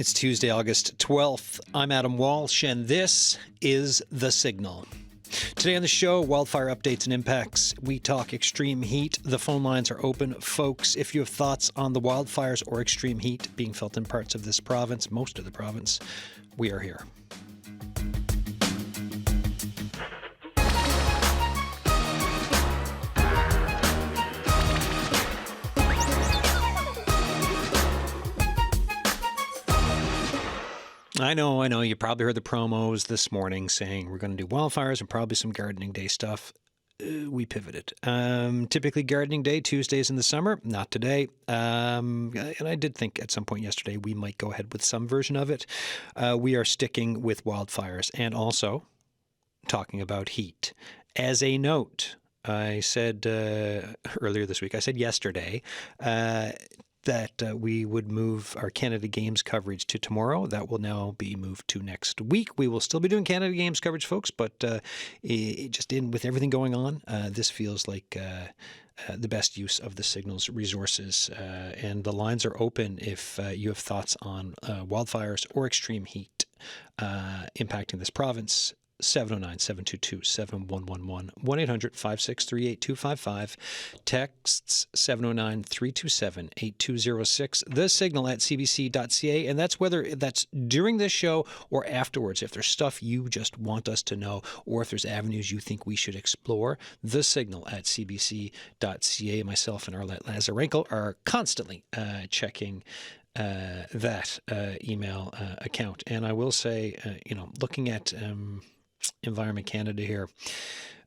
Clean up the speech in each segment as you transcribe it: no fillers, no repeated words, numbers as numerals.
It's Tuesday, August 12th. I'm Adam Walsh, and this is The Signal. Today on the show, wildfire updates and impacts. We talk extreme heat. The phone lines are open. Folks, if you have thoughts on the wildfires or extreme heat being felt in parts of this province, most of the province, we are here. I know. You probably heard the promos this morning saying we're going to do wildfires and probably some gardening day stuff. We pivoted. Typically gardening day, Tuesdays in the summer, not today. And I did think at some point yesterday we might go ahead with some version of it. We are sticking with wildfires and also talking about heat. As a note, I said earlier this week, I said yesterday, that we would move our Canada Games coverage to tomorrow. That will now be moved to next week. We will still be doing Canada Games coverage, folks, but with everything going on, this feels like the best use of the Signal's resources. And the lines are open if you have thoughts on wildfires or extreme heat impacting this province. 709-722-7111, 1-800-563-8255, texts 709-327-8206, the signal at cbc.ca, and that's whether that's during this show or afterwards. If there's stuff you just want us to know or if there's avenues you think we should explore, the signal at cbc.ca. Myself and Arlette Lazarenko are constantly checking that email account. And I will say, looking at Environment Canada here.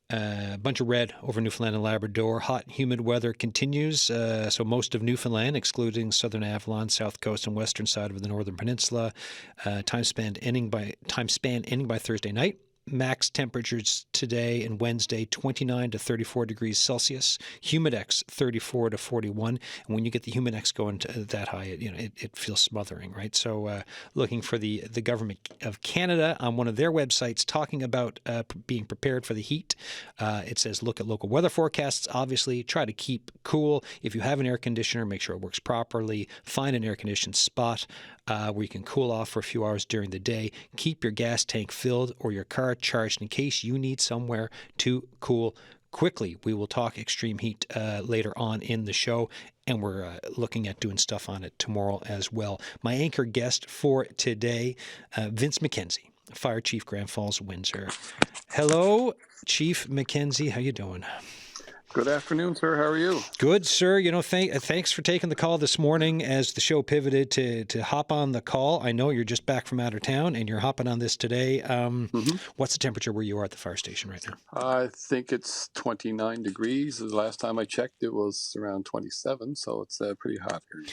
A bunch of red over Newfoundland and Labrador. Hot, humid weather continues. So most of Newfoundland, excluding southern Avalon, south coast, and western side of the northern peninsula. Time span ending by Thursday night. Max temperatures today and Wednesday, 29 to 34 degrees Celsius. Humidex, 34 to 41. And when you get the Humidex going to that high, it feels smothering, right? So looking for the Government of Canada on one of their websites talking about being prepared for the heat. It says look at local weather forecasts. Obviously, try to keep cool. If you have an air conditioner, make sure it works properly. Find an air-conditioned spot where you can cool off for a few hours during the day. Keep your gas tank filled or your car charged in case you need somewhere to cool quickly. We will talk extreme heat later on in the show, and we're looking at doing stuff on it tomorrow as well. My anchor guest for today, Vince McKenzie, Fire Chief, Grand Falls, Windsor. Hello, Chief McKenzie. How you doing? Good afternoon, sir. How are you? Good, sir. Thanks for taking the call this morning as the show pivoted to hop on the call. I know you're just back from out of town and you're hopping on this today. What's the temperature where you are at the fire station right now? I think it's 29 degrees. The last time I checked, it was around 27, so it's pretty hot here.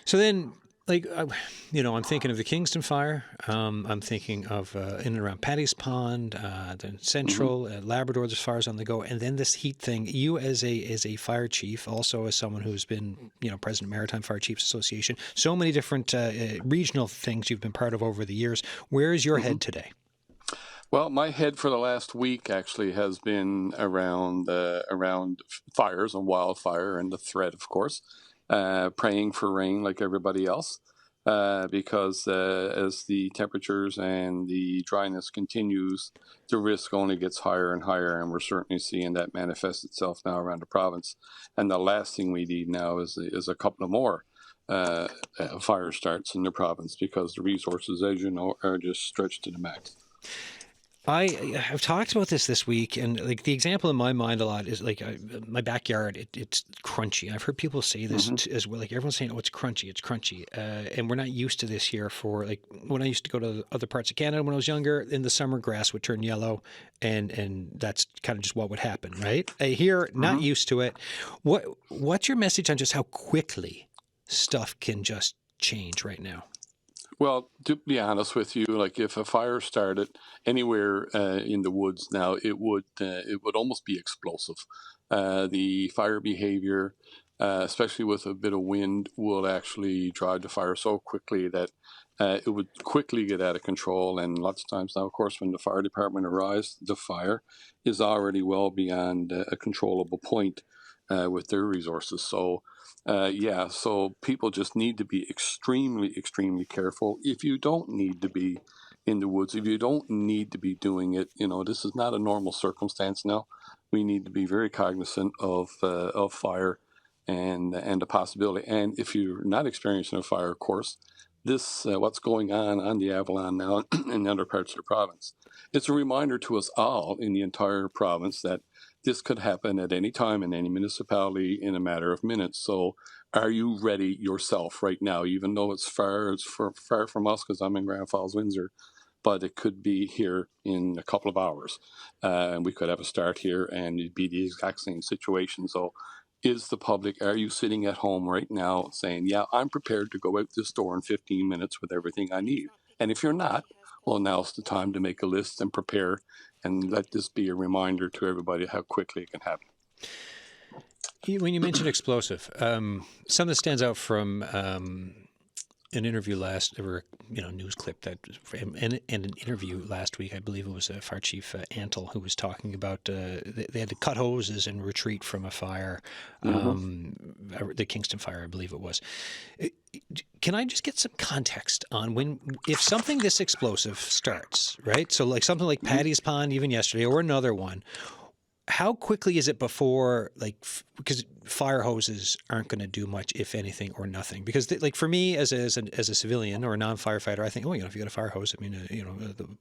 So then, I'm thinking of the Kingston fire. I'm thinking of in and around Paddy's Pond, the Central, Labrador, as far as on the go. And then this heat thing, you as a fire chief, also as someone who's been, president of Maritime Fire Chiefs Association, so many different regional things you've been part of over the years. Where is your head today? Well, my head for the last week actually has been around fires and wildfire and the threat, of course. Praying for rain like everybody else, because as the temperatures and the dryness continues, the risk only gets higher and higher, and we're certainly seeing that manifest itself now around the province. And the last thing we need now is a couple of more fire starts in the province, because the resources, as you know, are just stretched to the max. I've talked about this week, and the example in my mind a lot is my backyard. It's crunchy. I've heard people say this as well. Everyone's saying, "Oh, it's crunchy," and we're not used to this here. For when I used to go to other parts of Canada when I was younger, in the summer grass would turn yellow, and that's kind of just what would happen, right? Here, not used to it. What's your message on just how quickly stuff can just change right now? Well, to be honest with you, if a fire started anywhere in the woods now, it would almost be explosive. The fire behavior, especially with a bit of wind, will actually drive the fire so quickly that it would quickly get out of control. And lots of times now, of course, when the fire department arrives, the fire is already well beyond a controllable point. with their resources. So, so people just need to be extremely, extremely careful. If you don't need to be in the woods, if you don't need to be doing it, this is not a normal circumstance now. We need to be very cognizant of fire and the possibility. And if you're not experiencing a fire, of course, this what's going on the Avalon now in other parts of the province. It's a reminder to us all in the entire province that this could happen at any time in any municipality in a matter of minutes. So are you ready yourself right now, even though it's far from us because I'm in Grand Falls, Windsor, but it could be here in a couple of hours. And we could have a start here and it'd be the exact same situation. So is the public, are you sitting at home right now saying, yeah, I'm prepared to go out this door in 15 minutes with everything I need? And if you're not, well, now's the time to make a list and prepare and let this be a reminder to everybody how quickly it can happen. When you mentioned explosive, something that stands out from an interview news clip that and an interview last week, I believe it was Fire Chief Antle who was talking about they had to cut hoses and retreat from a fire, the Kingston fire, I believe it was. Can I just get some context on if something this explosive starts, right? So like something like Paddy's Pond, even yesterday, or another one, how quickly is it before, because fire hoses aren't going to do much, if anything, or nothing? Because for me as a civilian or a non-firefighter, I think, if you got a fire hose, I mean,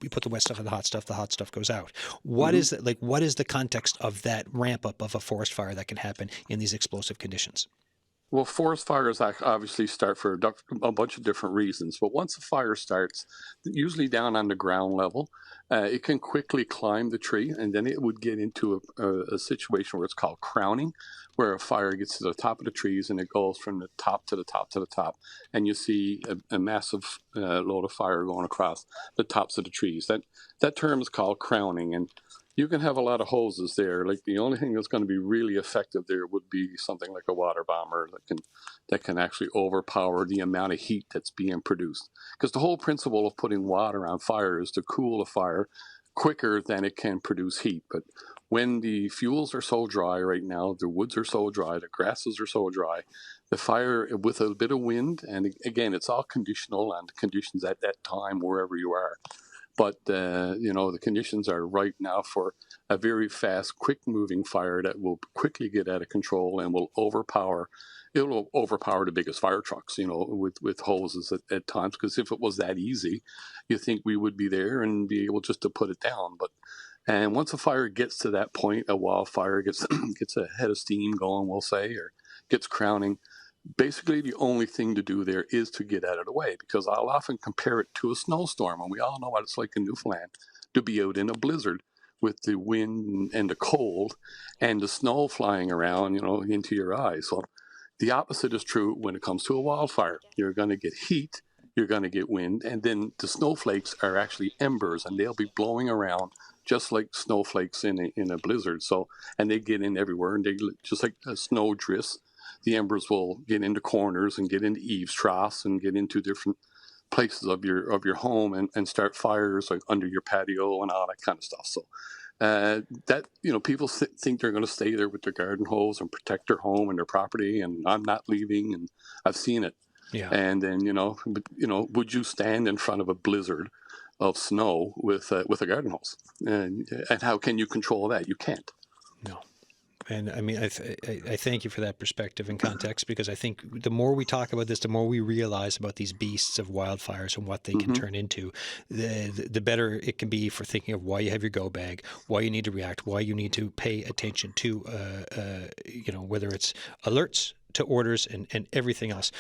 we put the wet stuff in the hot stuff goes out. What is what is the context of that ramp up of a forest fire that can happen in these explosive conditions? Well, forest fires obviously start for a bunch of different reasons. But once a fire starts, usually down on the ground level, it can quickly climb the tree, and then it would get into a situation where it's called crowning, where a fire gets to the top of the trees and it goes from the top to the top to the top. And you see a massive load of fire going across the tops of the trees. That term is called crowning. And you can have a lot of hoses there. Like the only thing that's going to be really effective there would be something like a water bomber that can actually overpower the amount of heat that's being produced. Because the whole principle of putting water on fire is to cool a fire quicker than it can produce heat. But when the fuels are so dry right now, the woods are so dry, the grasses are so dry, the fire with a bit of wind, and again, it's all conditional on the conditions at that time wherever you are. But, the conditions are right now for a very fast, quick-moving fire that will quickly get out of control and will overpower the biggest fire trucks, with hoses at times. Because if it was that easy, you think we would be there and be able just to put it down. And once a fire gets to that point, a wildfire gets a head of steam going, we'll say, or gets crowning, basically the only thing to do there is to get out of the way, because I'll often compare it to a snowstorm, and we all know what it's like in Newfoundland to be out in a blizzard with the wind and the cold and the snow flying around, into your eyes. So the opposite is true when it comes to a wildfire. You're going to get heat, you're going to get wind, and then the snowflakes are actually embers, and they'll be blowing around just like snowflakes in a blizzard. So, and they get in everywhere, and they just like snow drifts. The embers will get into corners and get into eaves troughs and get into different places of your home and start fires like under your patio and all that kind of stuff. So people think they're going to stay there with their garden hose and protect their home and their property, and I'm not leaving, and I've seen it. Yeah. And then would you stand in front of a blizzard of snow with a garden hose? And how can you control that? You can't. No. And I mean, I thank you for that perspective and context, because I think the more we talk about this, the more we realize about these beasts of wildfires and what they can turn into, the better it can be for thinking of why you have your go bag, why you need to react, why you need to pay attention to, whether it's alerts to orders and everything else.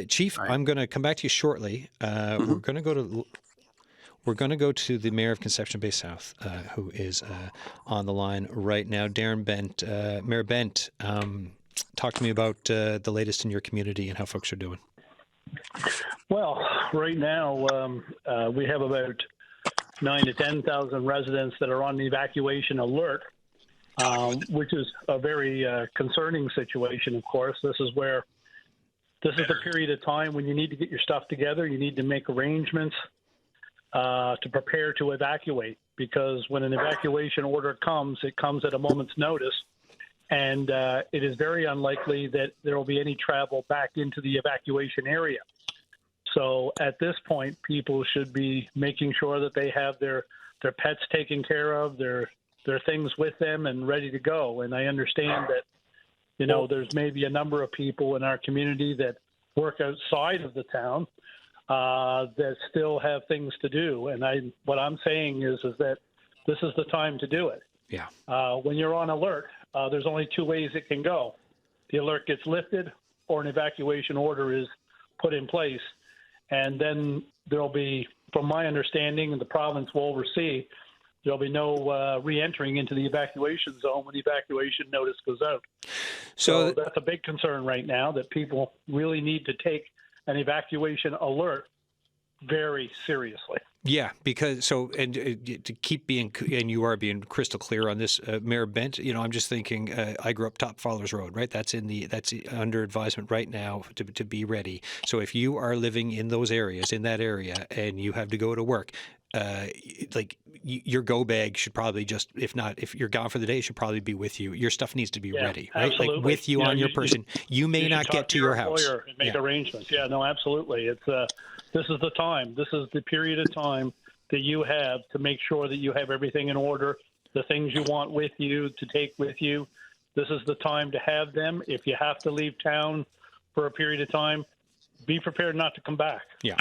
Chief, right. I'm going to come back to you shortly. We're going to go to the Mayor of Conception Bay South, who is on the line right now. Darren Bent. Mayor Bent, talk to me about the latest in your community and how folks are doing. Well, right now we have about 9,000 to 10,000 residents that are on the evacuation alert, which is a very concerning situation, of course. This is the period of time when you need to get your stuff together. You need to make arrangements to prepare to evacuate, because when an evacuation order comes, it comes at a moment's notice, and it is very unlikely that there will be any travel back into the evacuation area. So at this point, people should be making sure that they have their pets taken care of, their things with them and ready to go. And I understand that, there's maybe a number of people in our community that work outside of the town that still have things to do. And what I'm saying is that this is the time to do it. Yeah. When you're on alert, there's only two ways it can go. The alert gets lifted or an evacuation order is put in place. And then there'll be, from my understanding, and the province will oversee, there'll be no re-entering into the evacuation zone when the evacuation notice goes out. So that's a big concern right now, that people really need to take an evacuation alert very seriously. Yeah, because to keep being, and you are being crystal clear on this, Mayor Bent. I'm just thinking. I grew up Top Fowlers Road, right? That's under advisement right now to be ready. So if you are living in those areas, in that area, and you have to go to work, your go bag should probably if you're gone for the day, should probably be with you. Your stuff needs to be ready, right? Absolutely. Like with you on your person. You may not get to your house. And make arrangements. Yeah, no, absolutely. This is the time. This is the period of time that you have to make sure that you have everything in order, the things you want with you to take with you. This is the time to have them. If you have to leave town for a period of time, be prepared not to come back. Yeah.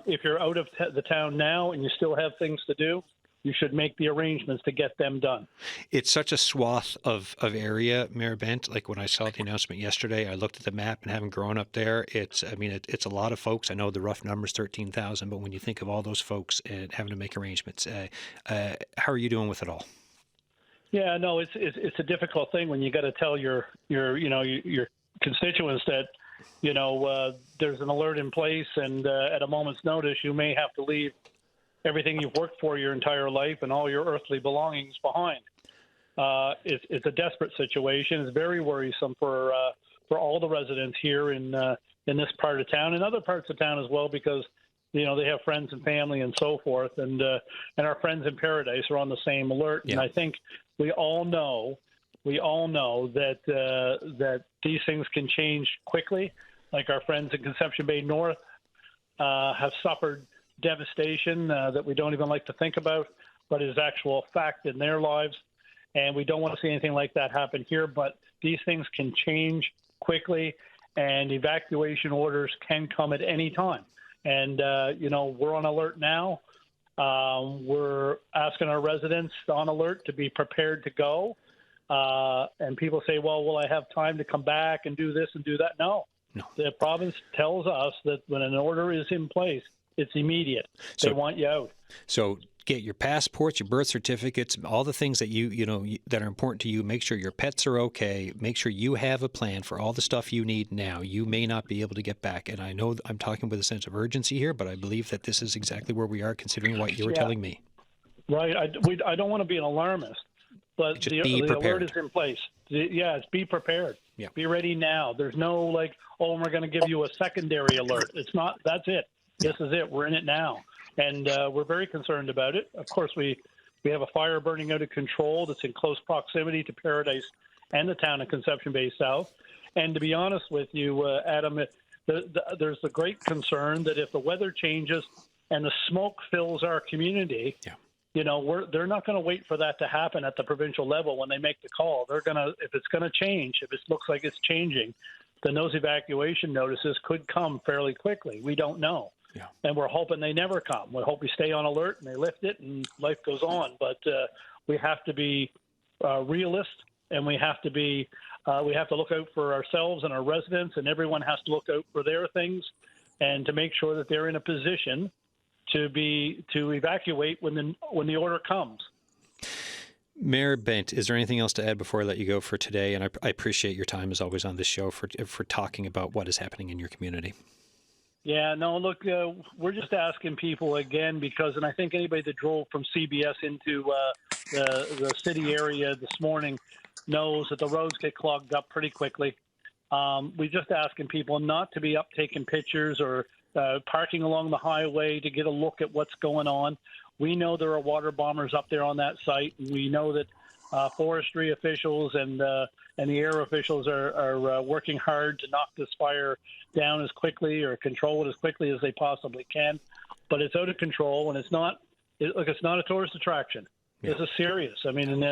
If you're out of the town now and you still have things to do, you should make the arrangements to get them done. It's such a swath of area, Mayor Bent. Like when I saw the announcement yesterday, I looked at the map, and having grown up there, it's a lot of folks. I know the rough number is 13,000, but when you think of all those folks and having to make arrangements, how are you doing with it all? Yeah, no, it's a difficult thing when you got to tell your constituents that there's an alert in place, and at a moment's notice, you may have to leave everything you've worked for your entire life and all your earthly belongings behind. It's a desperate situation. It's very worrisome for all the residents here in this part of town and other parts of town as well, because they have friends and family and so forth, and our friends in Paradise are on the same alert. Yeah. And I think we all know that these things can change quickly. Like our friends in Conception Bay North have suffered devastation that we don't even like to think about, but is actual fact in their lives. And we don't want to see anything like that happen here, but these things can change quickly, and evacuation orders can come at any time. And, we're on alert now. We're asking our residents on alert to be prepared to go. And people say, well, will I have time to come back and do this and do that? No. The province tells us that when an order is in place, it's immediate. They want you out. So get your passports, your birth certificates, all the things that that are important to you. Make sure your pets are okay. Make sure you have a plan for all the stuff you need now. You may not be able to get back. And I know I'm talking with a sense of urgency here, but I believe that this is exactly where we are, considering what you were telling me. Right. I don't want to be an alarmist, but the alert is in place. It's be prepared. Yeah. Be ready now. There's no we're going to give you a secondary alert. It's not. That's it. This is it. We're in it now. And we're very concerned about it. Of course, we have a fire burning out of control that's in close proximity to Paradise and the town of Conception Bay South. And to be honest with you, Adam, there's a great concern that if the weather changes and the smoke fills our community, they're not going to wait for that to happen at the provincial level when they make the call. They're going to, if it's going to change, if it looks like it's changing, then those evacuation notices could come fairly quickly. We don't know. Yeah. And we're hoping they never come. We hope we stay on alert and they lift it and life goes on. But we have to be realist, and we have to look out for ourselves and our residents, and everyone has to look out for their things and to make sure that they're in a position to evacuate when the order comes. Mayor Bent, is there anything else to add before I let you go for today? And I appreciate your time as always on this show for talking about what is happening in your community. Yeah, no, look, we're just asking people again and I think anybody that drove from CBS into the city area this morning knows that the roads get clogged up pretty quickly. We're just asking people not to be up taking pictures or parking along the highway to get a look at what's going on. We know there are water bombers up there on that site, and we know that forestry officials and the air officials are working hard to knock this fire down as quickly or control it as quickly as they possibly can. But it's out of control, and it's not a tourist attraction. Yeah. This is serious. I mean,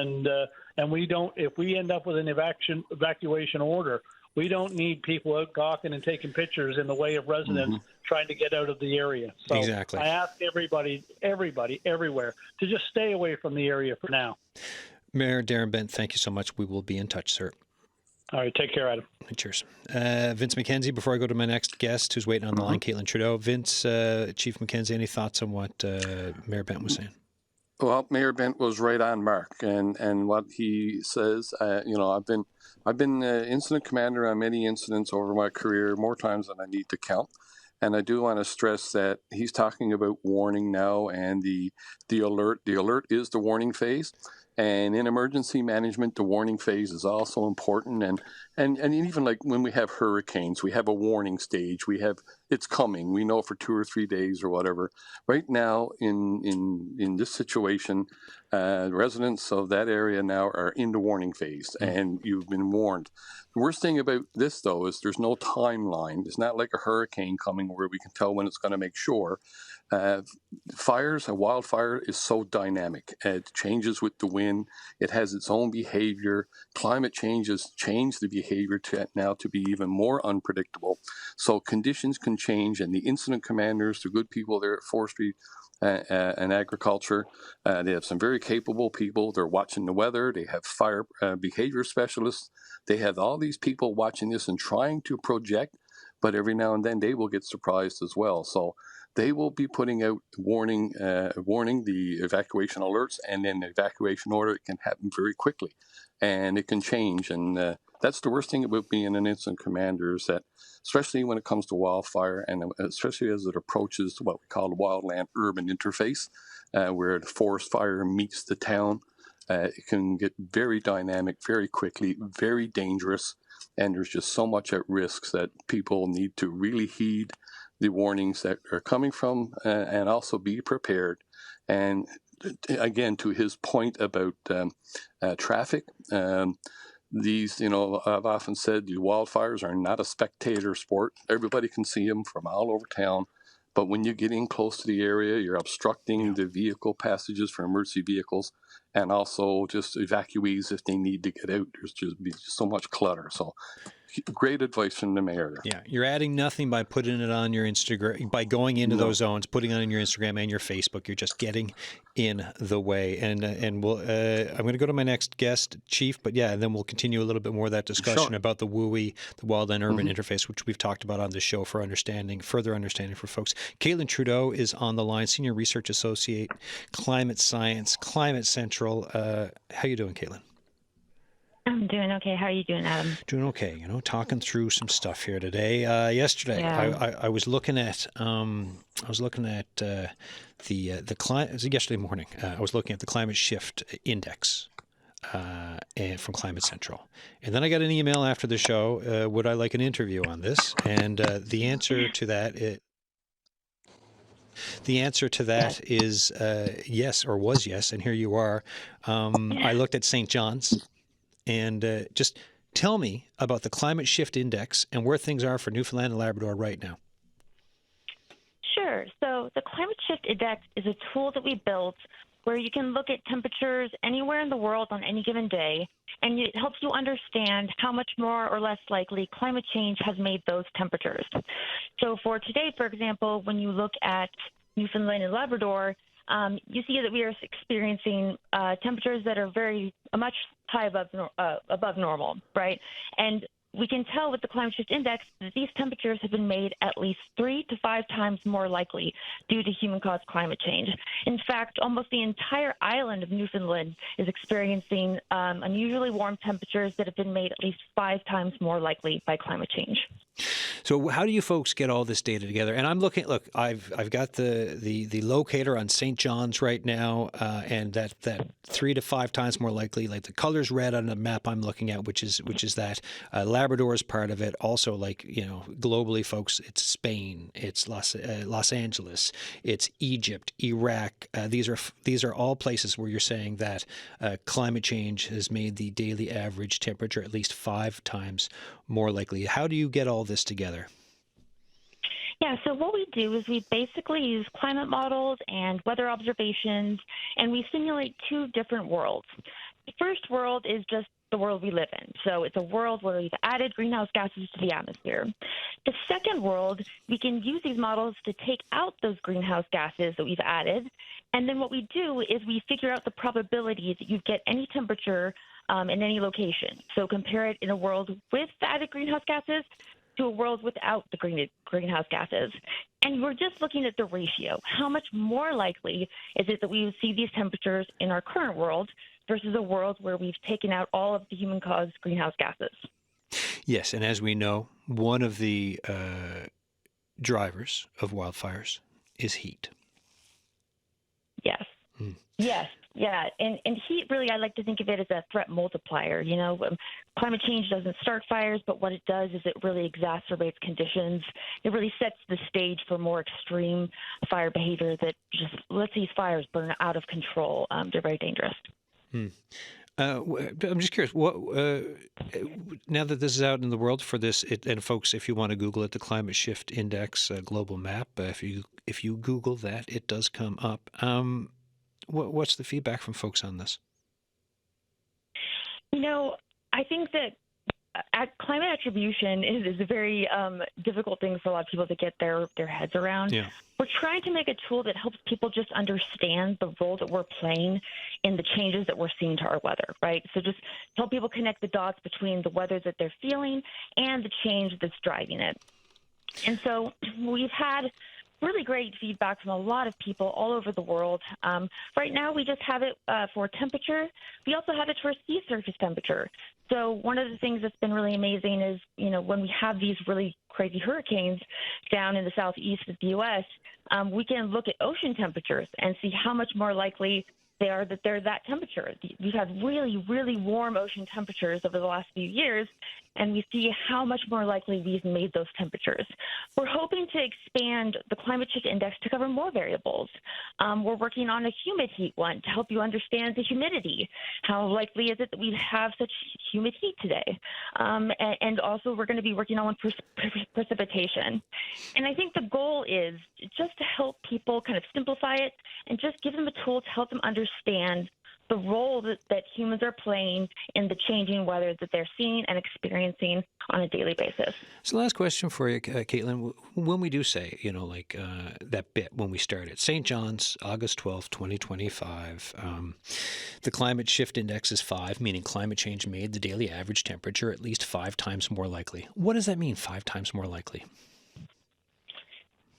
and we don't. If we end up with an evacuation order, we don't need people out gawking and taking pictures in the way of residents trying to get out of the area. So exactly. I ask everybody, everywhere, to just stay away from the area for now. Mayor Darren Bent, thank you so much. We will be in touch, sir. All right, take care, Adam. Cheers. Vince McKenzie, before I go to my next guest who's waiting on the line, Caitlin Trudeau. Vince, Chief McKenzie, any thoughts on what Mayor Bent was saying? Well, Mayor Bent was right on mark, and what he says. I've been incident commander on many incidents over my career, more times than I need to count. And I do want to stress that he's talking about warning now and the alert. The alert is the warning phase. And in emergency management, the warning phase is also important. And even like when we have hurricanes, we have a warning stage. It's coming. We know for 2 or 3 days or whatever. Right now, in this situation, residents of that area now are in the warning phase, and you've been warned. The worst thing about this, though, is there's no timeline. It's not like a hurricane coming where we can tell when it's going to make shore. A wildfire is so dynamic. It changes with the wind. It has its own behavior. Climate changes change the behavior to be even more unpredictable. So conditions can change, and the incident commanders, the good people there at forestry and agriculture, they have some very capable people. They're watching the weather. They have fire behavior specialists. They have all these people watching this and trying to project, but every now and then they will get surprised as well. So they will be putting out warning the evacuation alerts, and then the evacuation order. It can happen very quickly, and it can change. And that's the worst thing about being an incident commander, is that, especially when it comes to wildfire, and especially as it approaches what we call the wildland-urban interface, where the forest fire meets the town, it can get very dynamic, very quickly, very dangerous, and there's just so much at risk that people need to really heed the warnings that are coming from, and also be prepared. And again, to his point about traffic, I've often said the wildfires are not a spectator sport. Everybody can see them from all over town. But when you get in close to the area, you're obstructing the vehicle passages for emergency vehicles, and also just evacuees if they need to get out. There's just so much clutter. So great advice from the mayor. Yeah, you're adding nothing by putting it on your Instagram, by going into those zones, putting it on your Instagram and your Facebook. You're just getting in the way. And we'll, I'm going to go to my next guest, Chief, but and then we'll continue a little bit more of that discussion about the WUI, the wildland-urban interface, which we've talked about on the show for further understanding for folks. Caitlin Trudeau is on the line, Senior Research Associate, Climate Science, Climate Central. How you doing, Caitlin? I'm doing okay. How are you doing, Adam? Doing okay. Talking through some stuff here today. Yesterday, I was looking at the climate. It was yesterday morning. I was looking at the climate shift index and from Climate Central, and then I got an email after the show. Would I like an interview on this? And the answer to that is yes, or was yes. And here you are. I looked at St. John's. And just tell me about the Climate Shift Index and where things are for Newfoundland and Labrador right now. Sure. So the Climate Shift Index is a tool that we built where you can look at temperatures anywhere in the world on any given day, and it helps you understand how much more or less likely climate change has made those temperatures. So for today, for example, when you look at Newfoundland and Labrador, you see that we are experiencing temperatures that are much high above normal, right? And we can tell with the Climate Shift Index that these temperatures have been made at least 3 to 5 times more likely due to human-caused climate change. In fact, almost the entire island of Newfoundland is experiencing unusually warm temperatures that have been made at least 5 times more likely by climate change. So how do you folks get all this data together? And I'm looking. Look, I've got the locator on St. John's right now, and that 3 to 5 times more likely. Like the color's red on the map I'm looking at, which is that Labrador is part of it. Also, like globally, folks, it's Spain, it's Los Angeles, it's Egypt, Iraq. These are all places where you're saying that climate change has made the daily average temperature at least 5 times more likely. How do you get all this together? Yeah, so what we do is we basically use climate models and weather observations, and we simulate 2 different worlds. The first world is just the world we live in. So it's a world where we've added greenhouse gases to the atmosphere. The second world, we can use these models to take out those greenhouse gases that we've added. And then what we do is we figure out the probability that you get any temperature in any location. So compare it in a world with the added greenhouse gases to a world without the greenhouse gases. And we're just looking at the ratio. How much more likely is it that we would see these temperatures in our current world versus a world where we've taken out all of the human-caused greenhouse gases? Yes, and as we know, one of the drivers of wildfires is heat. Yes. Yes. Yeah. And heat, really, I like to think of it as a threat multiplier. Climate change doesn't start fires, but what it does is it really exacerbates conditions. It really sets the stage for more extreme fire behavior that just lets these fires burn out of control. They're very dangerous. I'm just curious. What now that this is out in the world for this, and folks, if you want to Google it, the Climate Shift Index global map. If you Google that, it does come up. What's the feedback from folks on this? I think that climate attribution is a very difficult thing for a lot of people to get their heads around. Yeah. We're trying to make a tool that helps people just understand the role that we're playing in the changes that we're seeing to our weather, right? So just help people connect the dots between the weather that they're feeling and the change that's driving it. And so we've had really great feedback from a lot of people all over the world. Right now, we just have it for temperature. We also have it for sea surface temperature. So one of the things that's been really amazing is, when we have these really crazy hurricanes down in the southeast of the U.S., we can look at ocean temperatures and see how much more likely they are that they're that temperature. We've had really, really warm ocean temperatures over the last few years, and we see how much more likely we've made those temperatures. We're hoping to expand the climate change index to cover more variables. We're working on a humid heat one to help you understand the humidity. How likely is it that we have such humid heat today? And also we're going to be working on precipitation. And I think the goal is just to help people kind of simplify it and just give them a tool to help them understand the role that humans are playing in the changing weather that they're seeing and experiencing on a daily basis. So last question for you, Caitlin. When we do say, that bit when we started, St. John's, August 12th, 2025, the climate shift index is 5, meaning climate change made the daily average temperature at least 5 times more likely. What does that mean, 5 times more likely?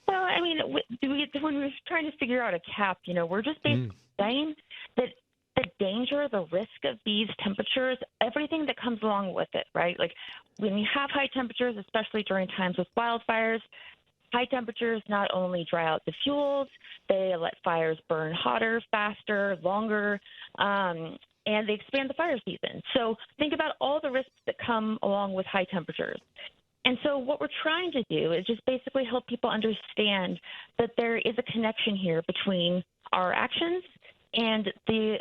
Well, I mean, when we're trying to figure out a cap, we're just basically saying that the danger, the risk of these temperatures, everything that comes along with it, right? Like when we have high temperatures, especially during times with wildfires, high temperatures not only dry out the fuels, they let fires burn hotter, faster, longer, and they expand the fire season. So think about all the risks that come along with high temperatures. And so what we're trying to do is just basically help people understand that there is a connection here between our actions and the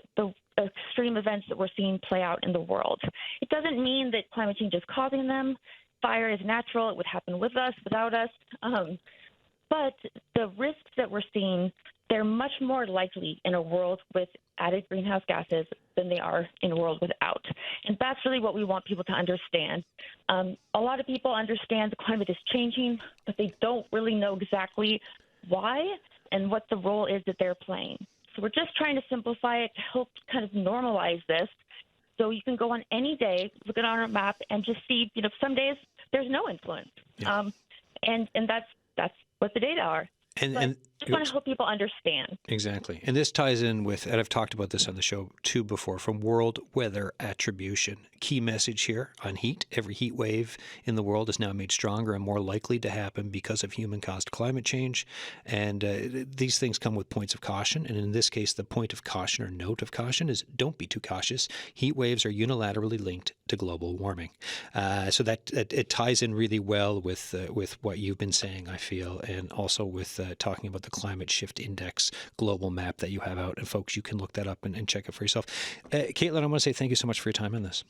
extreme events that we're seeing play out in the world. It doesn't mean that climate change is causing them. Fire is natural. It would happen with us, without us. But the risks that we're seeing, they're much more likely in a world with added greenhouse gases than they are in a world without. And that's really what we want people to understand. A lot of people understand the climate is changing, but they don't really know exactly why and what the role is that they're playing. So we're just trying to simplify it to help kind of normalize this. So you can go on any day, look at our map, and just see, some days there's no influence. Yeah. And that's what the data are. And just want to help people understand. Exactly. And this ties in with, and I've talked about this on the show too before, from World Weather Attribution. Key message here on heat. Every heat wave in the world is now made stronger and more likely to happen because of human-caused climate change. And these things come with points of caution. And in this case, the point of caution or note of caution is don't be too cautious. Heat waves are unilaterally linked to global warming. So that it ties in really well with what you've been saying, I feel, and also with talking about the Climate Shift Index global map that you have out. And folks, you can look that up and check it for yourself. Caitlin, I want to say thank you so much for your time on this.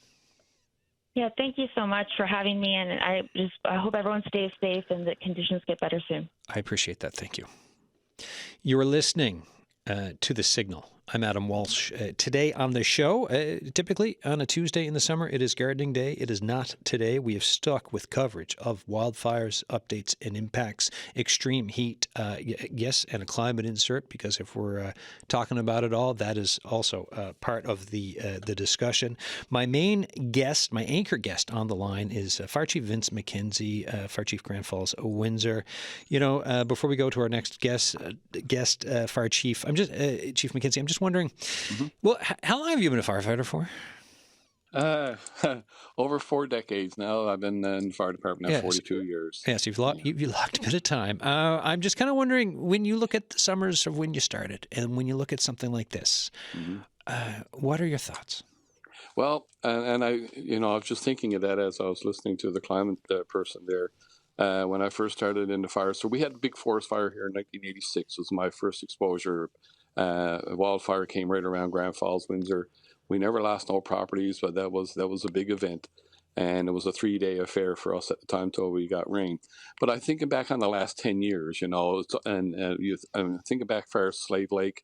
Yeah, thank you so much for having me, and I hope everyone stays safe and that conditions get better soon. I appreciate that. Thank you. You are listening to The Signal. I'm Adam Walsh. Today on the show, typically on a Tuesday in the summer, it is gardening day. It is not today. We have stuck with coverage of wildfires, updates and impacts, extreme heat, yes, and a climate insert, because if we're talking about it all, that is also part of the discussion. My main guest, my anchor guest on the line is Fire Chief Vince McKenzie, Fire Chief Grand Falls, Windsor. You know, before we go to our next guest, Fire Chief, Chief McKenzie, I'm just wondering, well, how long have you been a firefighter for? Over 4 decades now. I've been in the fire department now 42 years. Yes, you've locked a bit of time. I'm just kind of wondering, when you look at the summers of when you started and when you look at something like this, what are your thoughts? Well, and I was just thinking of that as I was listening to the climate person there. When I first started in the fire, so we had a big forest fire here in 1986. It was my first exposure. Wildfire came right around Grand Falls, Windsor. We never lost no properties, but that was a big event, and it was a 3-day affair for us at the time till we got rain. But I thinking back on the last 10 years, and thinking back for Slave Lake,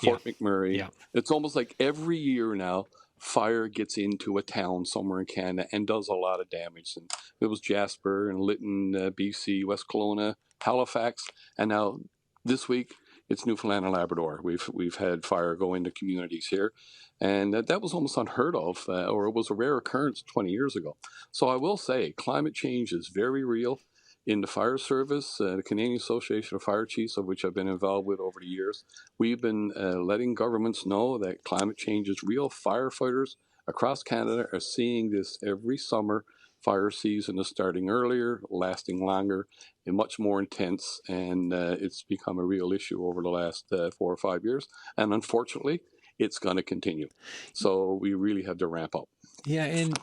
Fort McMurray, it's almost like every year now, fire gets into a town somewhere in Canada and does a lot of damage. And it was Jasper and Lytton, BC, West Kelowna, Halifax, and now this week it's Newfoundland and Labrador. We've had fire go into communities here, and that was almost unheard of, or it was a rare occurrence 20 years ago. So I will say climate change is very real. In the fire service, the Canadian Association of Fire Chiefs, of which I've been involved with over the years, we've been letting governments know that climate change is real. Firefighters across Canada are seeing this every summer. Fire season is starting earlier, lasting longer, and much more intense, and it's become a real issue over the last 4 or 5 years. And unfortunately, it's going to continue. So we really have to ramp up. Yeah, and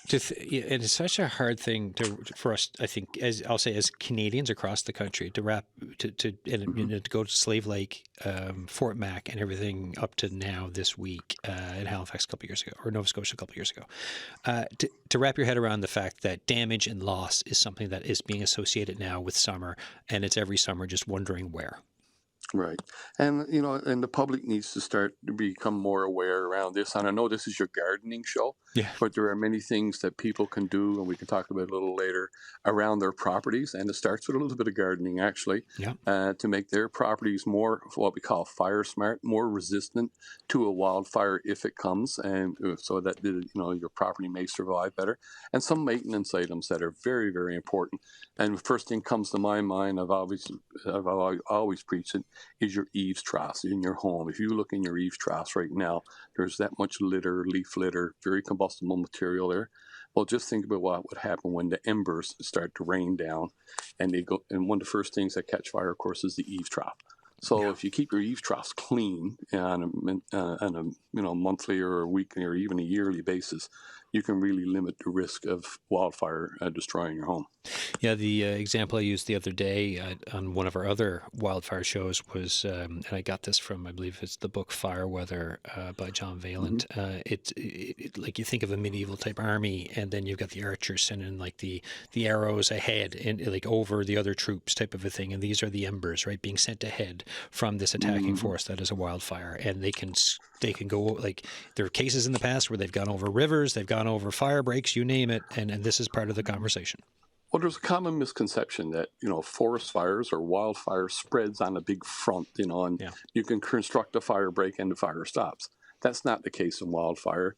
it is such a hard thing for us, I think, as Canadians across the country, to go to Slave Lake, Fort Mac, and everything up to now this week in Halifax a couple of years ago, or Nova Scotia a couple of years ago, to wrap your head around the fact that damage and loss is something that is being associated now with summer, and it's every summer just wondering where. Right. And, and the public needs to start to become more aware around this. And I know this is your gardening show, but there are many things that people can do, and we can talk about it a little later, around their properties. And it starts with a little bit of gardening, actually, to make their properties more, what we call fire smart, more resistant to a wildfire if it comes, and so that, your property may survive better. And some maintenance items that are very, very important. And the first thing comes to my mind, I've always preached it, is your eaves troughs in your home. If you look in your eaves troughs right now, there's that much litter, leaf litter, very combustible material there. Well, just think about what would happen when the embers start to rain down, and they go. And one of the first things that catch fire, of course, is the eaves trough. So if you keep your eaves troughs clean on a monthly or a weekly or even a yearly basis, you can really limit the risk of wildfire destroying your home. Yeah, the example I used the other day on one of our other wildfire shows was, and I got this from, I believe it's the book Fire Weather by John Vaillant. It like you think of a medieval type army, and then you've got the archers sending like the arrows ahead and like over the other troops type of a thing. And these are the embers, right, being sent ahead from this attacking force that is a wildfire. And they can go, like, there are cases in the past where they've gone over rivers, they've gone over fire breaks, you name it, and this is part of the conversation. Well, there's a common misconception that, forest fires or wildfire spreads on a big front, and you can construct a fire break and the fire stops. That's not the case in wildfire.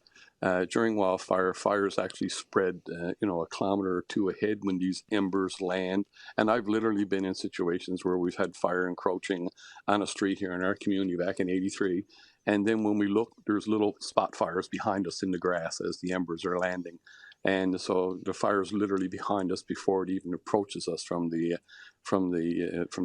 During wildfire, fires actually spread, a kilometer or two ahead when these embers land. And I've literally been in situations where we've had fire encroaching on a street here in our community back in '83. And then when we look, there's little spot fires behind us in the grass as the embers are landing. And so the fire is literally behind us before it even approaches us from the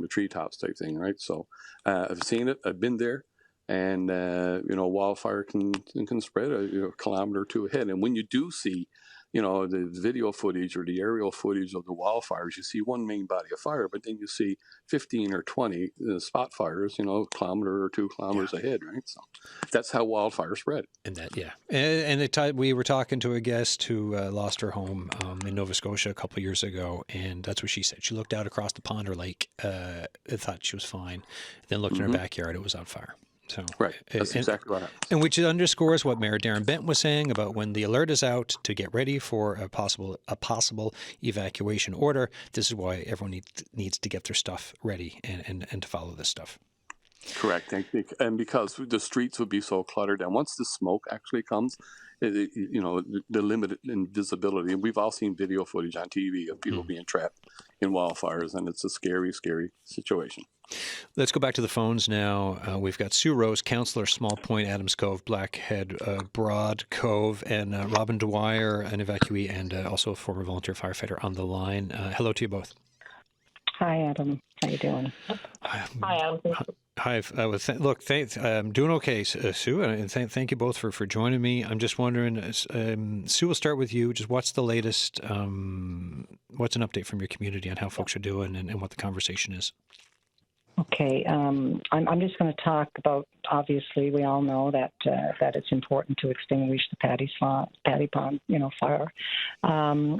treetops type thing, right? So I've seen it. I've been there. And wildfire can spread a kilometer or two ahead. And when you do see, the video footage or the aerial footage of the wildfires, you see one main body of fire, but then you see 15 or 20 spot fires, a kilometer or 2 kilometers ahead, right? So that's how wildfire spread. And that, we were talking to a guest who lost her home in Nova Scotia a couple of years ago, and that's what she said. She looked out across the pond or lake, thought she was fine, then looked in her backyard, it was on fire. So, right, that's exactly what happens. And which underscores what Mayor Darren Bent was saying about when the alert is out to get ready for a possible evacuation order. This is why everyone needs to get their stuff ready and to follow this stuff. Correct, and because the streets would be so cluttered, and once the smoke actually comes, the limited invisibility. And we've all seen video footage on TV of people being trapped in wildfires, and it's a scary, scary situation. Let's go back to the phones now. We've got Sue Rose, Councillor, Small Point, Adams Cove, Blackhead, Broad Cove, and Robin Dwyer, an evacuee and also a former volunteer firefighter on the line. Hello to you both. Hi, Adam. How you doing? Hi, Adam. Hi. I'm doing okay, Sue, and thank you both for joining me. I'm just wondering, Sue, we'll start with you. Just what's the latest, what's an update from your community on how folks are doing and what the conversation is? Okay, I'm just going to talk about, obviously, we all know that it's important to extinguish the Paddy Pond, fire.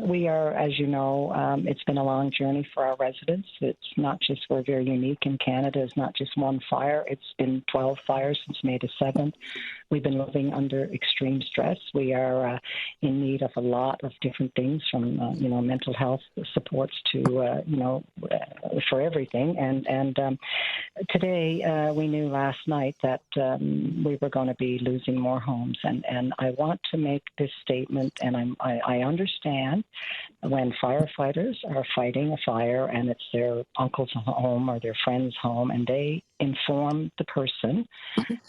We are, as you know, it's been a long journey for our residents. It's not just, we're very unique in Canada. It's not just one fire. It's been 12 fires since May the 7th. We've been living under extreme stress. We are in need of a lot of different things, from mental health supports to for everything. And today we knew last night that we were going to be losing more homes. And I want to make this statement, and I understand when firefighters are fighting a fire and it's their uncle's home or their friend's home, and they inform the person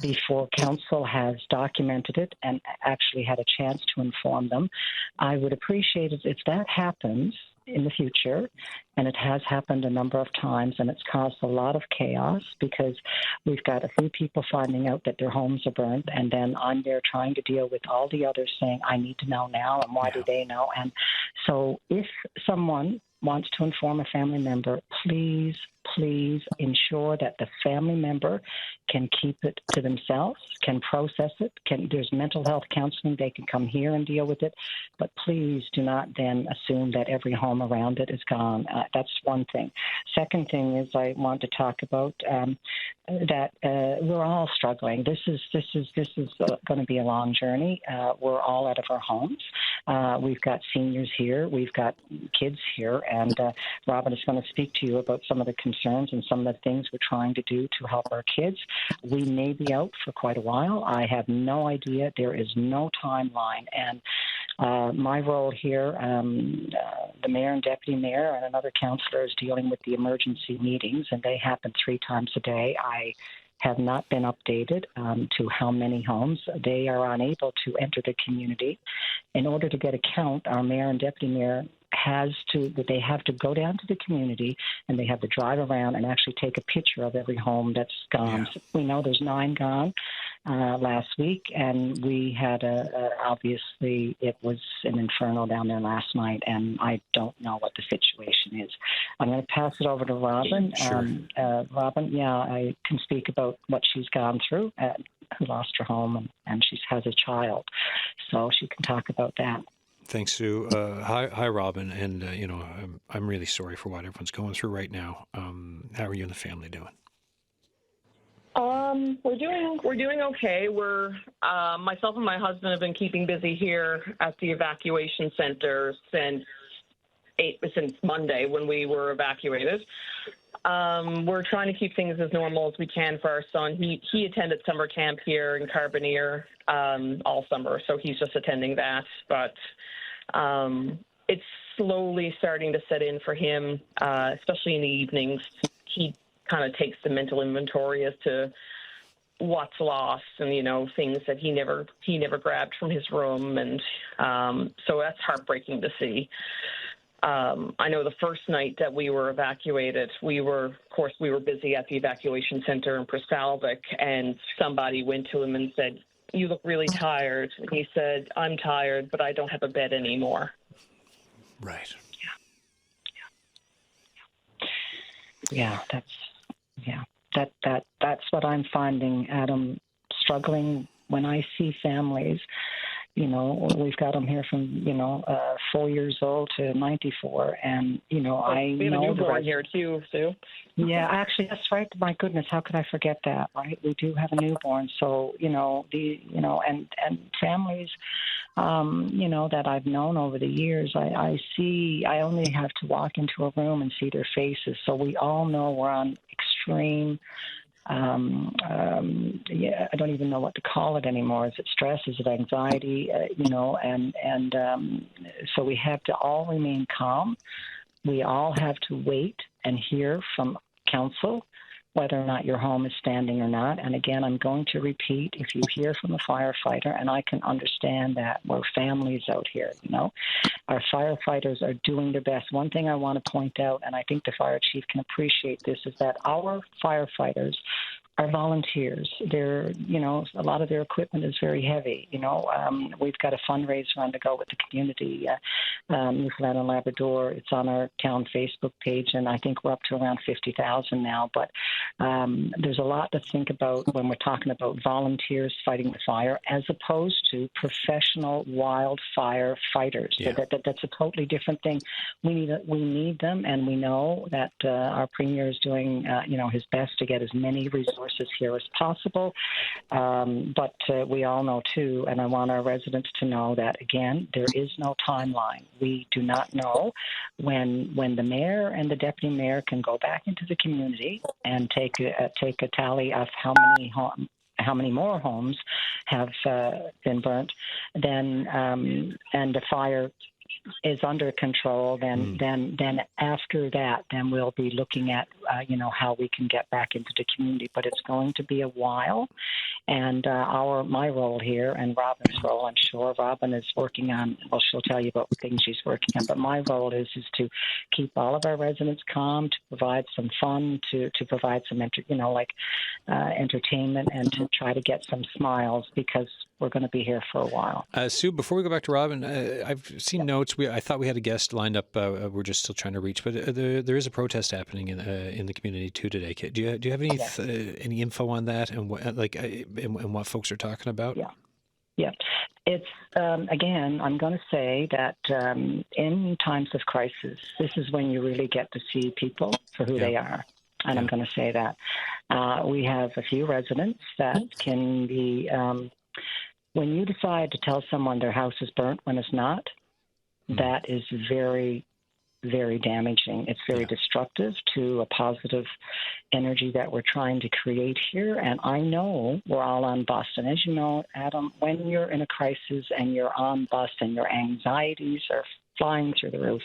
before council has documented it and actually had a chance to inform them. I would appreciate it if that happens in the future, and it has happened a number of times, and it's caused a lot of chaos because we've got a few people finding out that their homes are burned, and then I'm there trying to deal with all the others saying, I need to know now, and why do they know? And so if someone wants to inform a family member, please ensure that the family member can keep it to themselves, can process it, there's mental health counseling, they can come here and deal with it, but please do not then assume that every home around it is gone. That's one thing. Second thing is I want to talk about that we're all struggling. This is going to be a long journey. We're all out of our homes. We've got seniors here. We've got kids here. And Robin is going to speak to you about some of the concerns and some of the things we're trying to do to help our kids. We may be out for quite a while. I have no idea. There is no timeline. And my role here, the mayor and deputy mayor and another councillor is dealing with the emergency meetings, and they happen 3 times a day. I have not been updated to how many homes. They are unable to enter the community. In order to get a count, our mayor and deputy mayor have to go down to the community, and they have to drive around and actually take a picture of every home that's gone. Yeah. So we know there's 9 gone last week, and we had obviously it was an inferno down there last night, and I don't know what the situation is. I'm going to pass it over to Robin. Sure. Robin, I can speak about what she's gone through, who lost her home, and she has a child, so she can talk about that. Thanks, Sue. Hi, Robin. And, I'm really sorry for what everyone's going through right now. How are you and the family doing? We're doing okay. We're myself and my husband have been keeping busy here at the evacuation center since since Monday when we were evacuated. We're trying to keep things as normal as we can for our son. He attended summer camp here in Carbonear all summer, so he's just attending that. But it's slowly starting to set in for him, especially in the evenings. He kind of takes the mental inventory as to what's lost and, things that he never grabbed from his room. And so that's heartbreaking to see. I know the first night that we were evacuated, we were busy at the evacuation center in Prestalvik, and somebody went to him and said, "You look really tired." And he said, "I'm tired, but I don't have a bed anymore." Right. That's what I'm finding, Adam, struggling when I see families. We've got them here from 4 years old to 94, and we have a newborn here too, Sue. Yeah, actually, that's right. My goodness, how could I forget that? Right, we do have a newborn, so and families, that I've known over the years, I see. I only have to walk into a room and see their faces, so we all know we're on extreme. I don't even know what to call it anymore. Is it stress? Is it anxiety? So we have to all remain calm. We all have to wait and hear from council whether or not your home is standing or not. And again, I'm going to repeat, if you hear from a firefighter, and I can understand that we're families out here, our firefighters are doing their best. One thing I want to point out, and I think the fire chief can appreciate this, is that our firefighters are volunteers. They're, a lot of their equipment is very heavy. We've got a fundraiser on the go with the community, Newfoundland and Labrador. It's on our town Facebook page, and I think we're up to around 50,000 now. But there's a lot to think about when we're talking about volunteers fighting the fire, as opposed to professional wildfire fighters. Yeah. That's a totally different thing. We need them, and we know that our premier is doing, his best to get as many resources here as possible. But we all know, too, and I want our residents to know that, again, there is no timeline. We do not know when the mayor and the deputy mayor can go back into the community and take a tally of how many more homes have been burnt, then and the fire is under control, then after that, then we'll be looking at how we can get back into the community. But it's going to be a while, and my role here and Robin's role, I'm sure Robin is working on. Well, she'll tell you about things she's working on. But my role is to keep all of our residents calm, to provide some fun, to provide some entertainment, and to try to get some smiles, because we're going to be here for a while. Sue, before we go back to Robin, I've seen notes. I thought we had a guest lined up. We're just still trying to reach, but there is a protest happening in the community too today. Do you have any info on that and what folks are talking about? Yeah. It's again, I'm going to say that in times of crisis, this is when you really get to see people for who they are. And I'm going to say that we have a few residents that can be. When you decide to tell someone their house is burnt when it's not, that is very, very damaging. It's very destructive to a positive energy that we're trying to create here. And I know we're all on bus. And as you know, Adam, when you're in a crisis and you're on bus and your anxieties are flying through the roof,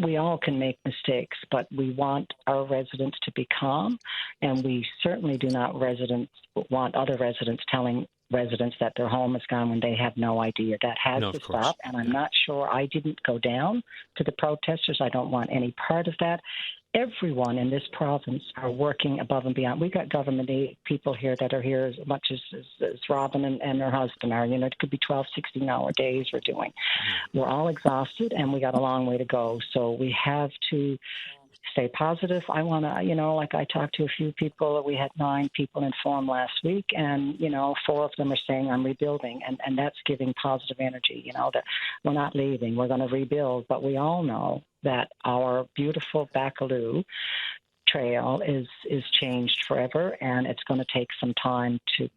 we all can make mistakes, but we want our residents to be calm. And we certainly do not want other residents telling residents that their home is gone when they have no idea. That has to stop, and I'm not sure. I didn't go down to the protesters. I don't want any part of that. Everyone in this province are working above and beyond. We've got government people here that are here as much as Robin and her husband are. It could be 12, 16-hour days we're doing. We're all exhausted, and we got a long way to go. So we have to stay positive. I want to, I talked to a few people. We had 9 people informed last week, and, 4 of them are saying I'm rebuilding, and that's giving positive energy, that we're not leaving. We're going to rebuild. But we all know that our beautiful Baccaloo trail is changed forever, and it's going to take some time to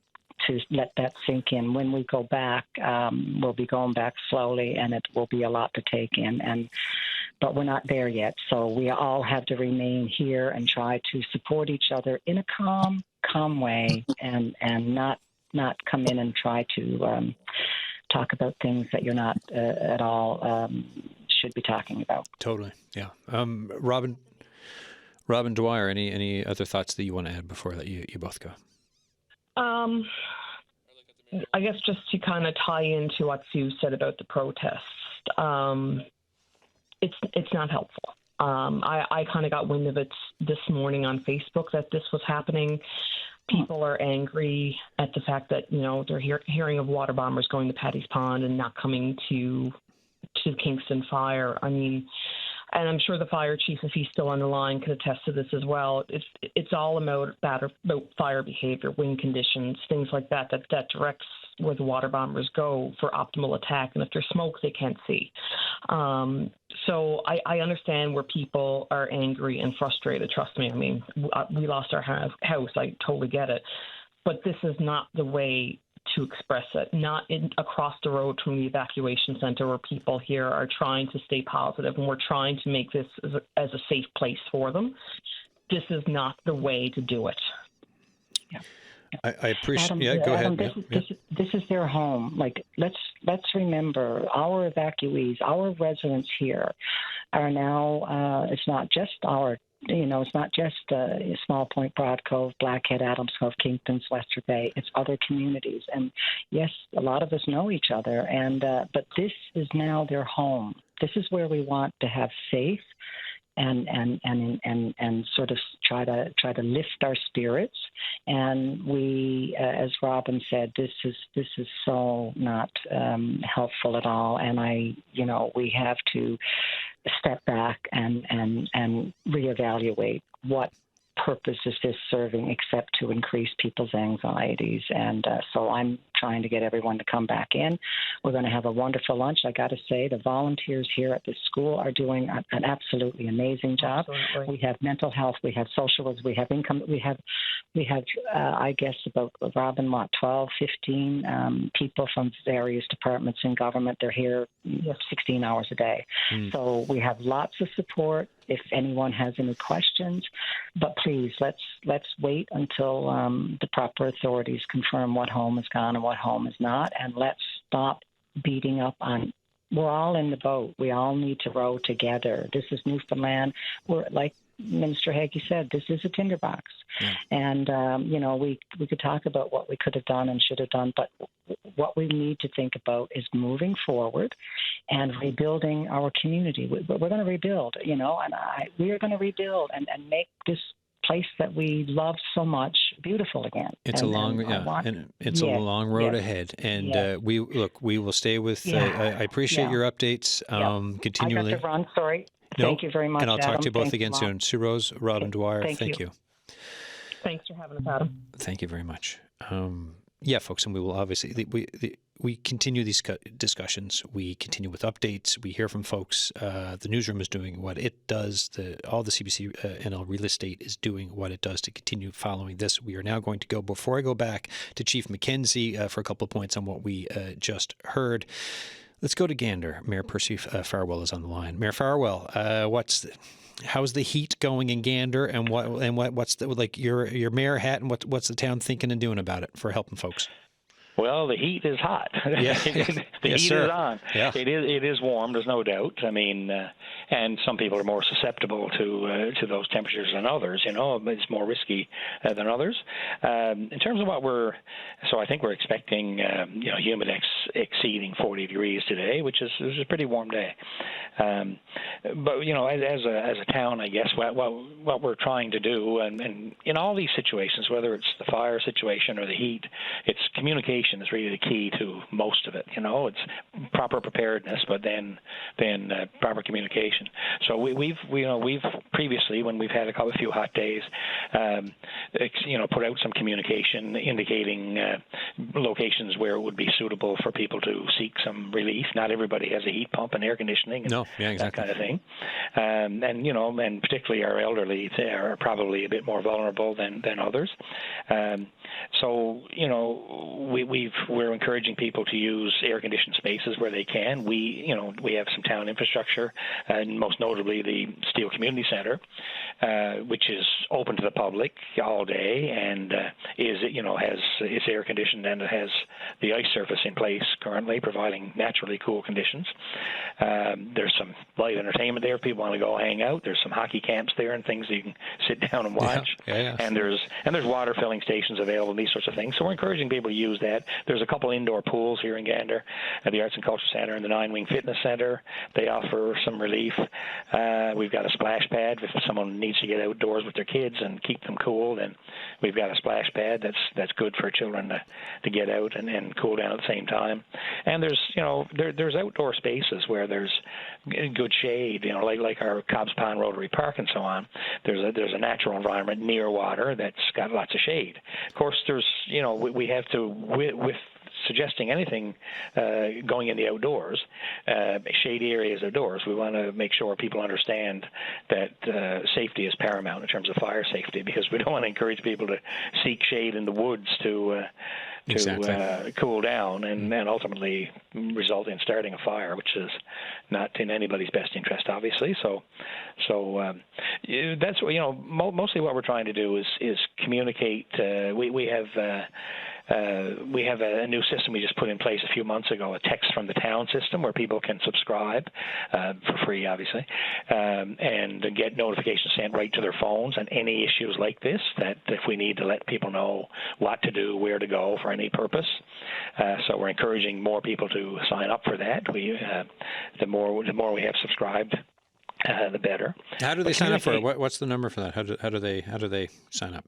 let that sink in. When we go back, we'll be going back slowly, and it will be a lot to take in. And but we're not there yet. So we all have to remain here and try to support each other in a calm way, and not come in and try to talk about things that you're not at all should be talking about. Totally, yeah. Robin Dwyer, any other thoughts that you want to add before I let you both go? I guess just to kind of tie into what Sue said about the protest, it's not helpful. I kind of got wind of it this morning on Facebook that this was happening. People are angry at the fact that, they're hearing of water bombers going to Paddy's Pond and not coming to Kingston Fire. I mean, and I'm sure the fire chief, if he's still on the line, could attest to this as well. It's all about fire behavior, wind conditions, things like that directs where the water bombers go for optimal attack. And if there's smoke, they can't see. So I understand where people are angry and frustrated. Trust me. I mean, we lost our house. I totally get it. But this is not the way to express it, not across the road from the evacuation center, where people here are trying to stay positive and we're trying to make this as a safe place for them. This is not the way to do it. Yeah. I appreciate. Adam, yeah, go Adam, ahead. This is their home. Like, let's remember, our evacuees, our residents here are now. It's not just our. It's not just Small Point, Broad Cove, Blackhead, Adams Cove, Kingston, Wester Bay. It's other communities, and yes, a lot of us know each other. And but this is now their home. This is where we want to have safe and sort of try to lift our spirits. And we, as Robin said, this is so not helpful at all. And we have to step back and reevaluate what purpose is this serving except to increase people's anxieties. And so I'm trying to get everyone to come back in. We're going to have a wonderful lunch. I got to say, the volunteers here at the school are doing an absolutely amazing job. Absolutely. We have mental health, we have social work, we have income, we have I guess about, Robin, 12, 15 people from various departments in government. They're here 16 hours a day. So we have lots of support if anyone has any questions. But please, let's wait until the proper authorities confirm what home is gone and what home is not, and let's stop beating up on. We're all in the boat. We all need to row together. This is Newfoundland. We're, like Minister Hagee said, this is a tinderbox. Yeah. And, we could talk about what we could have done and should have done, but what we need to think about is moving forward and rebuilding our community. We're going to rebuild, and we are going to rebuild and make this place that we love so much beautiful again. It's a long road ahead, and we will stay with. I appreciate your updates. Continually. I got to run. Sorry. Thank you very much, and I'll talk to you both Thanks again soon. Sue Rose, Robin Dwyer, thank you. Thanks for having us, Adam. Thank you very much. Folks, and we will obviously we continue these discussions. We continue with updates. We hear from folks. The newsroom is doing what it does. All the CBC NL real estate is doing what it does to continue following this. We are now going to go, before I go back to Chief McKenzie for a couple of points on what we just heard. Let's go to Gander. Mayor Percy Farwell is on the line. Mayor Farwell, how's the heat going in Gander, and what's your mayor hat, and what's the town thinking and doing about it for helping folks? Well, the heat is hot. Yeah. The heat is on. Yeah. It is warm. There's no doubt. I mean, and some people are more susceptible to those temperatures than others. It's more risky than others. In terms of I think we're expecting humidex exceeding 40 degrees today, which is a pretty warm day. But as a town, I guess what we're trying to do, and in all these situations, whether it's the fire situation or the heat, it's communication is really the key to most of it. It's proper preparedness, but then proper communication. So we've previously, when we've had a few hot days, put out some communication indicating locations where it would be suitable for people to seek some relief. Not everybody has a heat pump and air conditioning and that kind of thing. And, you know, and particularly our elderly, they are probably a bit more vulnerable than others. So, you know, we're encouraging people to use air-conditioned spaces where they can. We have some town infrastructure, and most notably the Steel Community Center, which is open to the public all day and is air conditioned, and it has the ice surface in place currently, providing naturally cool conditions. There's some light entertainment there if people want to go hang out. There's some hockey camps there and things that you can sit down and watch. Yeah. And there's water filling stations available and these sorts of things. So we're encouraging people to use that. There's a couple indoor pools here in Gander at the Arts and Culture Center and the Nine Wing Fitness Center. They offer some relief. We've got a splash pad if someone needs to get outdoors with their kids and keep them cool. Then we've got a splash pad that's good for children to get out and cool down at the same time. And there's outdoor spaces where there's good shade, like our Cobb's Pond Rotary Park and so on. There's a natural environment near water that's got lots of shade. Of course, we have to with suggesting anything going in the outdoors, shady areas outdoors. We want to make sure people understand that safety is paramount in terms of fire safety, because we don't want to encourage people to seek shade in the woods to cool down and ultimately result in starting a fire, which is not in anybody's best interest, obviously. So that's mostly what we're trying to do is communicate. We have a new system we just put in place a few months ago, a text from the town system where people can subscribe for free, obviously, and get notifications sent right to their phones on any issues like this, that if we need to let people know what to do, where to go for any purpose. So we're encouraging more people to sign up for that. The more we have subscribed, the better. How do they sign up for it? What's the number for that? How do they sign up?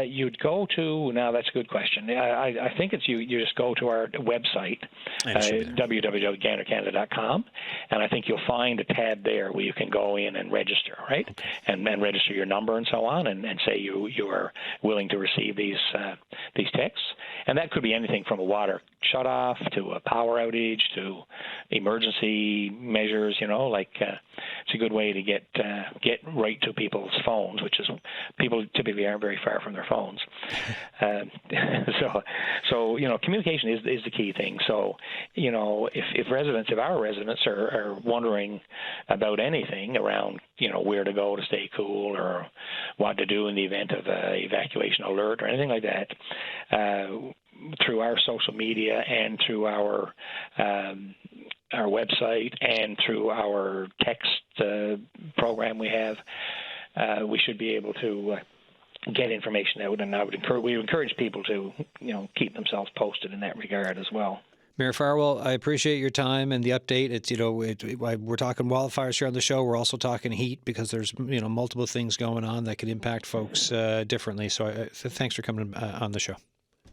You'd go to, now that's a good question. I think it's you just go to our website, www.gandercanada.com, and I think you'll find a tab there where you can go in and register, right? Okay. And register your number and so on, and say you are willing to receive these texts. And that could be anything from a water shutoff to a power outage to emergency measures, it's a good way to get right to people's phones, which is people typically aren't very far from their phones. So communication is the key thing. So, if our residents are wondering about anything around, where to go to stay cool or what to do in the event of an evacuation alert or anything like that, through our social media and through our website and through our text program we have, we should be able to get information out, and we would encourage people to keep themselves posted in that regard as well. Mayor Farwell, I appreciate your time and the update. It's we're talking wildfires here on the show. We're also talking heat because there's multiple things going on that could impact folks differently. So thanks for coming on the show.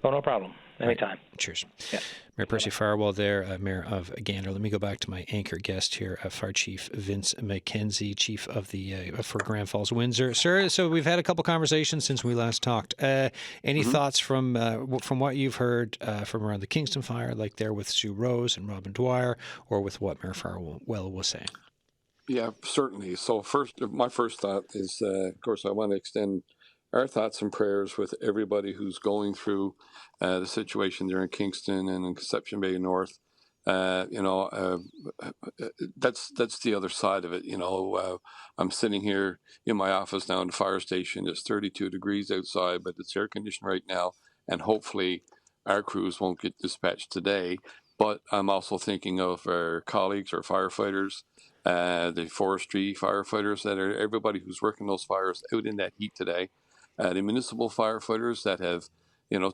Oh, no problem. Anytime. Right. Cheers. Yeah. Mayor Percy Farwell there, Mayor of Gander. Let me go back to my anchor guest here, Fire Chief Vince McKenzie, Chief of the for Grand Falls, Windsor. Sir, so we've had a couple conversations since we last talked. Any thoughts from what you've heard from around the Kingston fire, like there with Sue Rose and Robin Dwyer, or with what Mayor Farwell was saying? Yeah, certainly. So my first thought is, of course, I want to extend our thoughts and prayers with everybody who's going through the situation there in Kingston and in Conception Bay North. That's the other side of it. I'm sitting here in my office now in the fire station. It's 32 degrees outside, but it's air conditioned right now, and hopefully our crews won't get dispatched today. But I'm also thinking of our colleagues, our firefighters, the forestry firefighters, everybody who's working those fires out in that heat today. The municipal firefighters that have,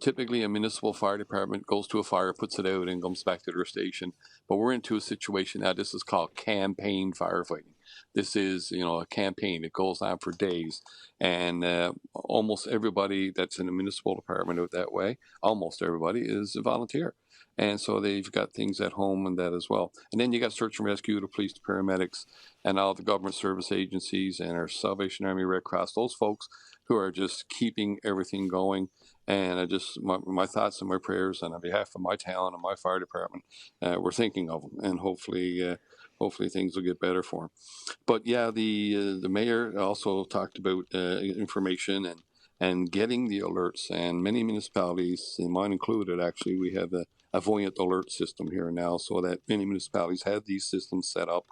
typically a municipal fire department goes to a fire, puts it out, and comes back to their station. But we're into a situation now. This is called campaign firefighting. This is, a campaign. It goes on for days. And almost everybody that's in the municipal department out that way, almost everybody is a volunteer. And so they've got things at home and that as well. And then you got search and rescue, the police, the paramedics, and all the government service agencies and our Salvation Army, Red Cross, those folks who are just keeping everything going. And I just my thoughts and my prayers, and on behalf of my town and my fire department, we're thinking of them, and hopefully things will get better for them. But yeah, the mayor also talked about information and getting the alerts, and many municipalities, and mine included, actually, we have a voyant alert system here now, so that many municipalities have these systems set up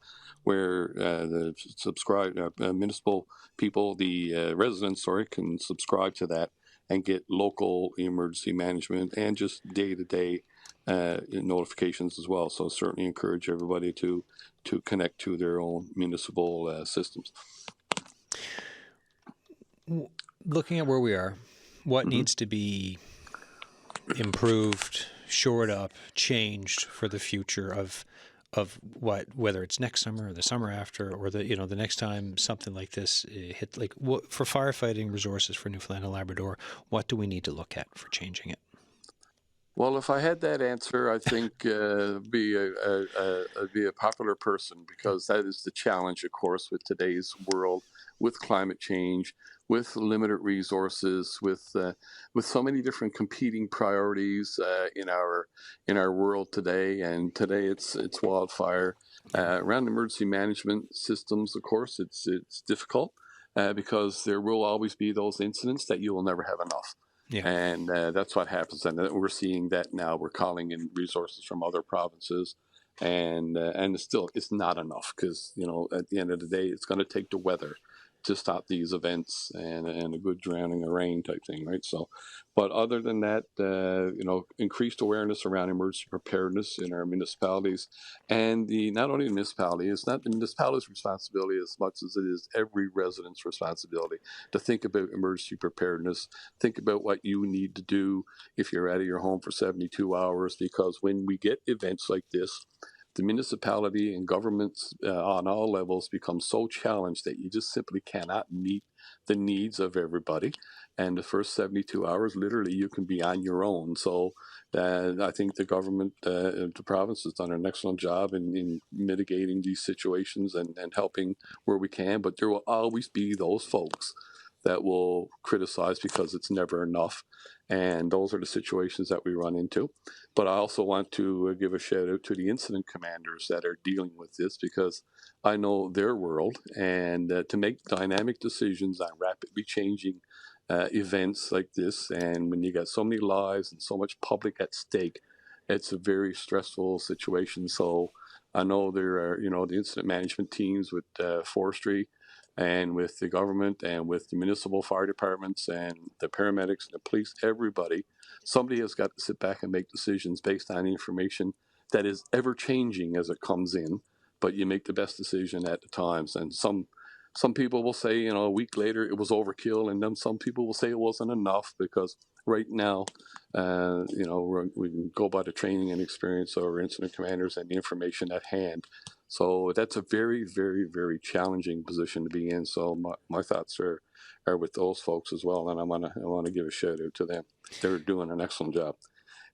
where the municipal people, the residents, can subscribe to that and get local emergency management and just day-to-day notifications as well. So certainly encourage everybody to connect to their own municipal systems. Looking at where we are, what needs to be improved, shored up, changed for the future of whether it's next summer or the summer after, or the next time something like this hit, like for firefighting resources for Newfoundland and Labrador, what do we need to look at for changing it? Well, if I had that answer, I think be a popular person, because that is the challenge, of course, with today's world, with climate change, with limited resources, with so many different competing priorities in our world today. And today it's wildfire. Around emergency management systems, of course, it's difficult because there will always be those incidents that you will never have enough. Yeah. And that's what happens, and we're seeing that now. We're calling in resources from other provinces, and it's not enough, because at the end of the day, it's going to take the weather to stop these events and a good drowning of rain type thing, right? So, but other than that, increased awareness around emergency preparedness in our municipalities, and not only the municipality, it's not the municipality's responsibility as much as it is every resident's responsibility to think about emergency preparedness, think about what you need to do if you're out of your home for 72 hours, because when we get events like this, the municipality and governments on all levels become so challenged that you just simply cannot meet the needs of everybody. And the first 72 hours, literally, you can be on your own. So I think the government, the province, has done an excellent job in mitigating these situations and helping where we can. But there will always be those folks that will criticize because it's never enough. And those are the situations that we run into. But I also want to give a shout out to the incident commanders that are dealing with this, because I know their world, and to make dynamic decisions on rapidly changing events like this, and when you got so many lives and so much public at stake, it's a very stressful situation. So I know there are, the incident management teams with forestry and with the government and with the municipal fire departments and the paramedics and the police, everybody, somebody has got to sit back and make decisions based on information that is ever changing as it comes in, but you make the best decision at the times. And some people will say, a week later it was overkill, and then some people will say it wasn't enough, because right now, we can go by the training and experience of our incident commanders and the information at hand. So that's a very, very, very challenging position to be in. So my thoughts are with those folks as well, and I want to give a shout out to them. They're doing an excellent job.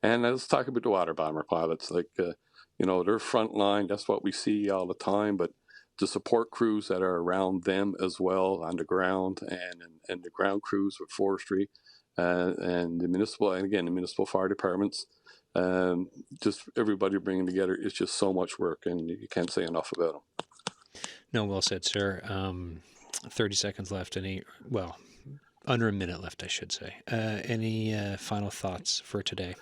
And let's talk about the water bomber pilots. Like they're frontline. That's what we see all the time. But the support crews that are around them as well on the ground, and the ground crews with forestry, and the municipal fire departments. Just everybody bringing together. It's just so much work, and you can't say enough about them. No, well said, sir. 30 seconds left. Under a minute left, I should say. Any final thoughts for today?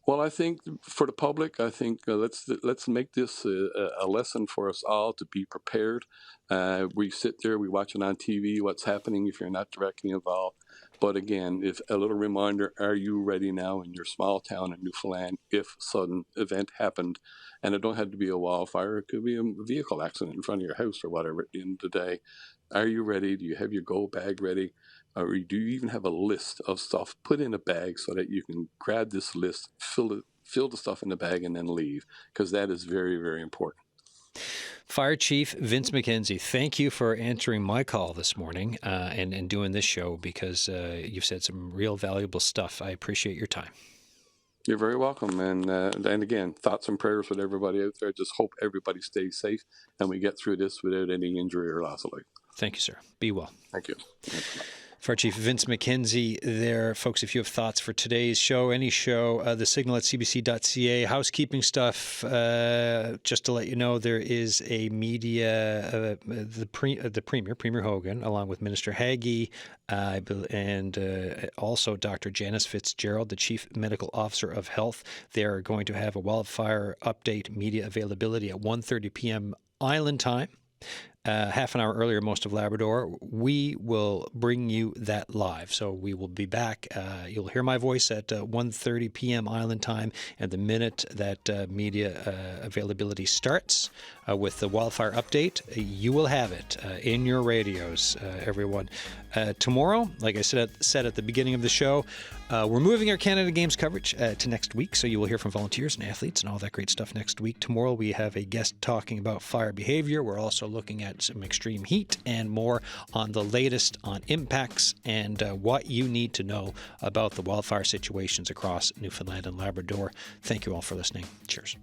Well, I think for the public, let's make this a lesson for us all to be prepared. We sit there, we watch it on TV, what's happening if you're not directly involved. But again, if a little reminder, are you ready now in your small town in Newfoundland if a sudden event happened? And it don't have to be a wildfire. It could be a vehicle accident in front of your house or whatever at the end of the day. Are you ready? Do you have your go bag ready? Or do you even have a list of stuff put in a bag so that you can grab this list, fill the stuff in the bag, and then leave? Because that is very, very important. Fire Chief Vince McKenzie, thank you for answering my call this morning and doing this show, because you've said some real valuable stuff. I appreciate your time. You're very welcome. And again, thoughts and prayers with everybody out there. Just hope everybody stays safe and we get through this without any injury or loss of life. Thank you, sir. Be well. Thank you. Fire Chief Vince McKenzie there. Folks, if you have thoughts for today's show, any show, the signal at cbc.ca. Housekeeping stuff, just to let you know, there is a media, the Premier Hogan, along with Minister Haggie, and also Dr. Janice Fitzgerald, the Chief Medical Officer of Health. They're going to have a wildfire update media availability at 1:30 p.m. Island time. Half an hour earlier, most of Labrador. We will bring you that live. So we will be back. You'll hear my voice at 1:30 p.m. Island time. And the minute that media availability starts with the wildfire update, you will have it in your radios, everyone. Tomorrow, like I said at the beginning of the show, we're moving our Canada Games coverage to next week, so you will hear from volunteers and athletes and all that great stuff next week. Tomorrow we have a guest talking about fire behavior. We're also looking at some extreme heat and more on the latest on impacts and what you need to know about the wildfire situations across Newfoundland and Labrador. Thank you all for listening. Cheers.